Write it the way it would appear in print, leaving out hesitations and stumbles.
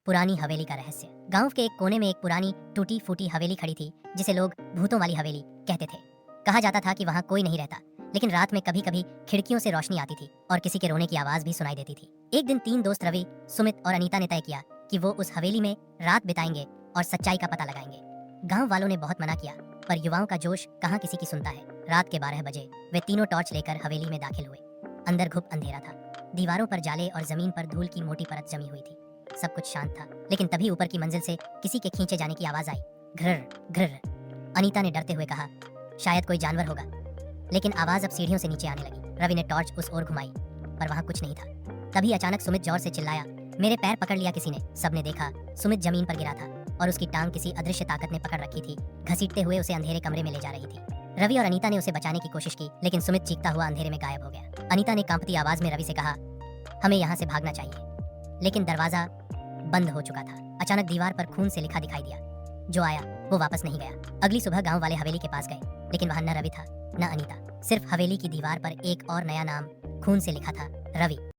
पुरानी हवेली का रहस्य। गांव के एक कोने में एक पुरानी टूटी फूटी हवेली खड़ी थी जिसे लोग भूतों वाली हवेली कहते थे। कहा जाता था कि वहां कोई नहीं रहता, लेकिन रात में कभी कभी खिड़कियों से रोशनी आती थी और किसी के रोने की आवाज भी सुनाई देती थी। एक दिन 3 दोस्त रवि, सुमित और अनीता ने तय किया कि वो उस हवेली में रात बिताएंगे और सच्चाई का पता लगाएंगे। गांव वालों ने बहुत मना किया, पर युवाओं का जोश कहाँ किसी की सुनता है। रात के 12 बजे वे तीनों टॉर्च लेकर हवेली में दाखिल हुए। अंदर घुप अंधेरा था, दीवारों पर जाले और जमीन पर धूल की मोटी परत जमी हुई थी। सब कुछ शांत था, लेकिन तभी ऊपर की मंजिल से किसी के खींचे जाने की आवाज आई। घ्रर घ्रर। अनीता ने डरते हुए कहा, शायद कोई जानवर होगा, लेकिन आवाज अब सीढ़ियों से नीचे आने लगी। रवि ने टॉर्च उस ओर घुमाई, पर वहां कुछ नहीं था। तभी अचानक सुमित जोर से चिल्लाया, मेरे पैर पकड़ लिया किसी ने। सबने देखा, सुमित जमीन पर गिरा था और उसकी टांग किसी अदृश्य ताकत ने पकड़ रखी थी, घसीटते हुए उसे अंधेरे कमरे में ले जा रही थी। रवि और अनीता ने उसे बचाने की कोशिश की, लेकिन सुमित चीखता हुआ अंधेरे में गायब हो गया। अनीता ने कांपती आवाज में रवि से कहा, हमें यहाँ से भागना चाहिए, लेकिन दरवाजा बंद हो चुका था। अचानक दीवार पर खून से लिखा दिखाई दिया, जो आया वो वापस नहीं गया। अगली सुबह गांव वाले हवेली के पास गए, लेकिन वहां न रवि था न अनीता। सिर्फ हवेली की दीवार पर एक और नया नाम खून से लिखा था, रवि।